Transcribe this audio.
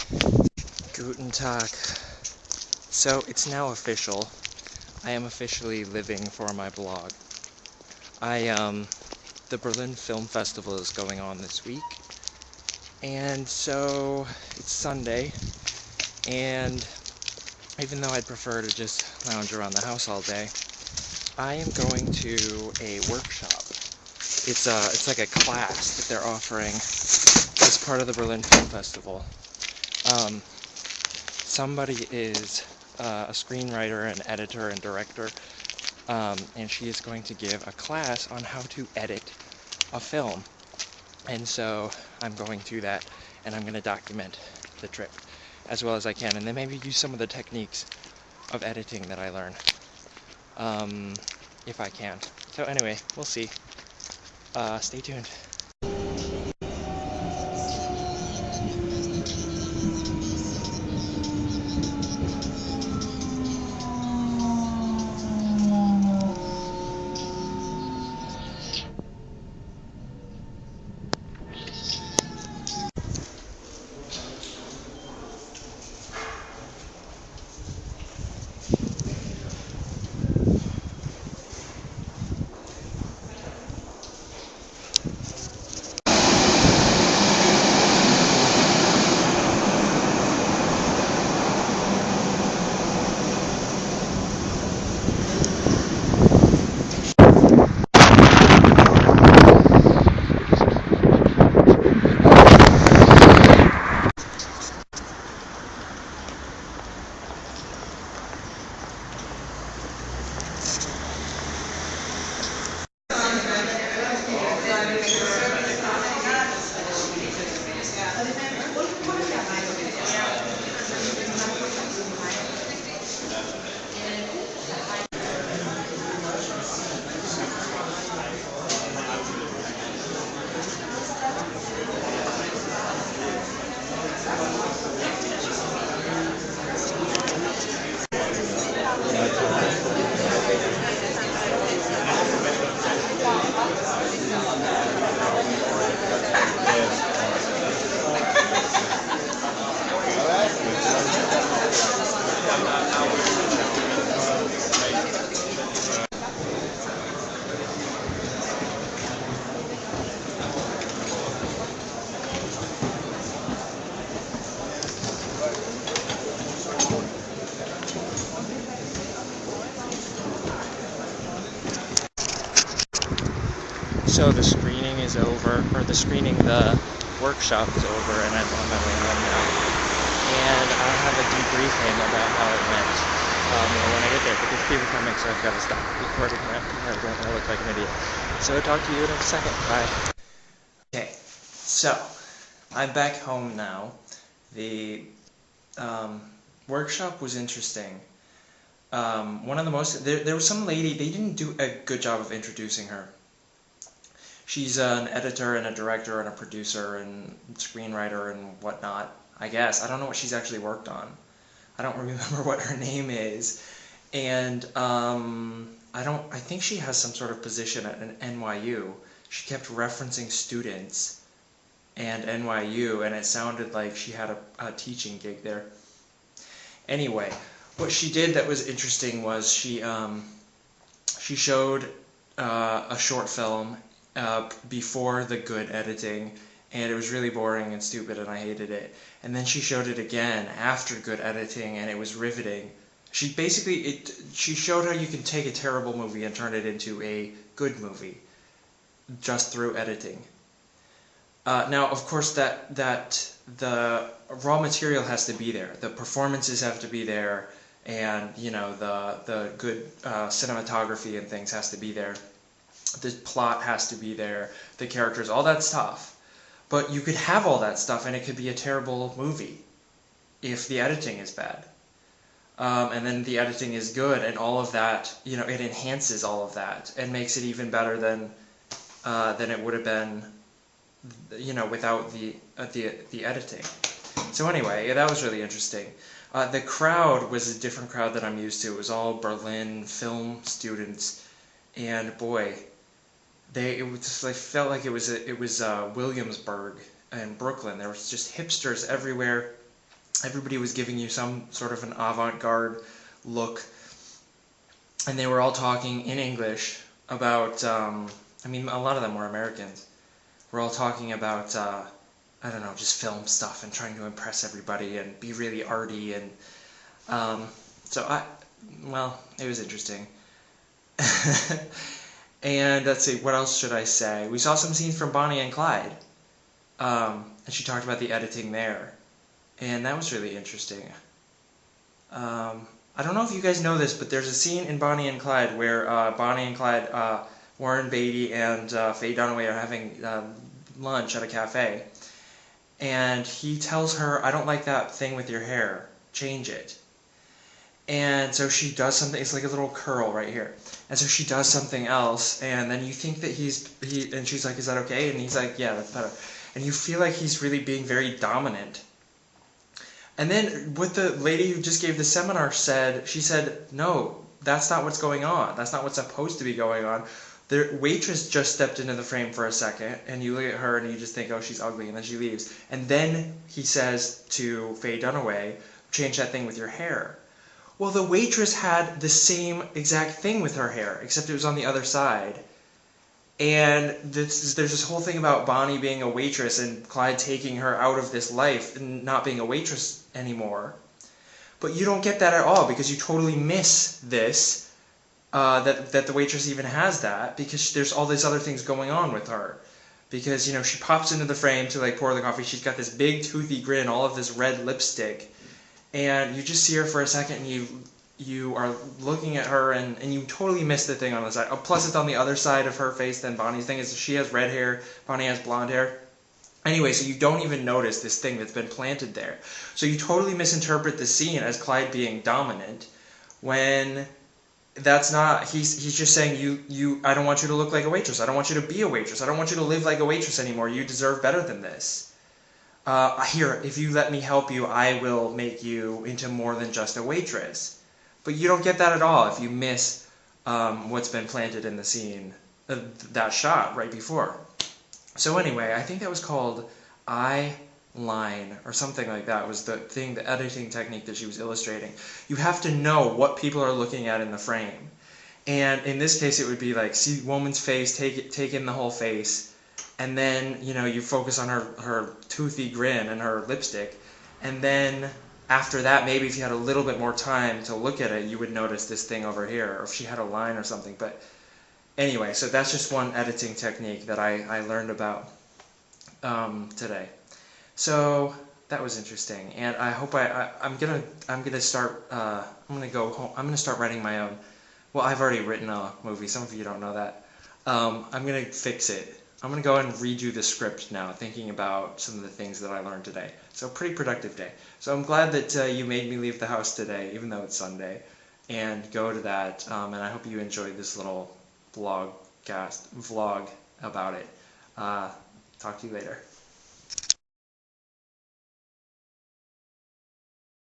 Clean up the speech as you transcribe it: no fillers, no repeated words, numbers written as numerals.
Guten Tag. So it's now official. I am officially living for my blog. The Berlin Film Festival is going on this week, and so it's Sunday, and even though I'd prefer to just lounge around the house all day, I am going to a workshop. It's like a class that they're offering as part of the Berlin Film Festival. Somebody is a screenwriter, an editor, and director, and she is going to give a class on how to edit a film. And so I'm going to that, and I'm going to document the trip as well as I can, and then maybe use some of the techniques of editing that I learn, if I can. So anyway, we'll see. Stay tuned. So the screening is over, the workshop is over, and I'm on my way home now. And I'll have a debriefing about how it went when I get there, but there's people coming, so I've got to stop recording now. I don't want to look like an idiot. So talk to you in a second. Bye. Okay, so I'm back home now. The workshop was interesting. One of the most, there was some lady, they didn't do a good job of introducing her. She's an editor and a director and a producer and screenwriter and whatnot, I guess. I don't know what she's actually worked on. I don't remember what her name is. And I think she has some sort of position at an NYU. She kept referencing students and NYU, and it sounded like she had a teaching gig there. Anyway, what she did that was interesting was she showed a short film before the good editing, and it was really boring and stupid and I hated it. And then she showed it again after good editing, and it was riveting. She showed how you can take a terrible movie and turn it into a good movie just through editing. Now, of course, that the raw material has to be there. The performances have to be there, and the good cinematography and things has to be there. The plot has to be there, the characters, all that stuff. But you could have all that stuff and it could be a terrible movie if the editing is bad. And then the editing is good, and all of that, it enhances all of that and makes it even better than it would have been, without the editing. So anyway, that was really interesting. The crowd was a different crowd than I'm used to. It was all Berlin film students, and boy, I felt like it was Williamsburg and Brooklyn. There was just hipsters everywhere, everybody was giving you some sort of an avant-garde look, and they were all talking in English about, I mean, a lot of them were Americans. We're all talking about, I don't know, just film stuff and trying to impress everybody and be really arty, and well, it was interesting. And let's see, what else should I say? We saw some scenes from Bonnie and Clyde, and she talked about the editing there, and that was really interesting. I don't know if you guys know this, but there's a scene in Bonnie and Clyde where Bonnie and Clyde, Warren Beatty and Faye Dunaway are having lunch at a cafe, and he tells her, "I don't like that thing with your hair, change it." And so she does something, it's like a little curl right here. And so she does something else, and then you think that and she's like, "Is that okay?" And he's like, "Yeah, that's better." And you feel like he's really being very dominant. And then what the lady who just gave the seminar said, she said, "No, that's not what's going on. That's not what's supposed to be going on. The waitress just stepped into the frame for a second, and you look at her and you just think, oh, she's ugly, and then she leaves. And then he says to Faye Dunaway, change that thing with your hair." Well, the waitress had the same exact thing with her hair, except it was on the other side. And there's this whole thing about Bonnie being a waitress and Clyde taking her out of this life and not being a waitress anymore. But you don't get that at all, because you totally miss this, that the waitress even has that, because there's all these other things going on with her. Because, you know, she pops into the frame to like pour the coffee, she's got this big toothy grin, all of this red lipstick, and you just see her for a second and you are looking at her and you totally miss the thing on the side. Oh, plus it's on the other side of her face than Bonnie's thing. Is she has red hair, Bonnie has blonde hair. Anyway, so you don't even notice this thing that's been planted there. So you totally misinterpret the scene as Clyde being dominant, when that's not, he's just saying, I don't want you to look like a waitress, I don't want you to be a waitress, I don't want you to live like a waitress anymore, you deserve better than this. Here, if you let me help you, I will make you into more than just a waitress. But you don't get that at all if you miss what's been planted in the scene, that shot right before. So anyway, I think that was called eye line or something like that, was the thing, the editing technique that she was illustrating. You have to know what people are looking at in the frame. And in this case, it would be like, see woman's face, take in the whole face, and then, you know, you focus on her toothy grin and her lipstick, and then after that, maybe if you had a little bit more time to look at it, you would notice this thing over here, or if she had a line or something. But anyway, so that's just one editing technique that I learned about today. So that was interesting, and I hope I'm gonna start I'm gonna go home. I'm gonna start writing my own. Well, I've already written a movie. Some of you don't know that. I'm gonna fix it. I'm going to go and redo the script now, thinking about some of the things that I learned today. So pretty productive day. So I'm glad that you made me leave the house today, even though it's Sunday, and go to that. And I hope you enjoyed this little vlog about it. Talk to you later.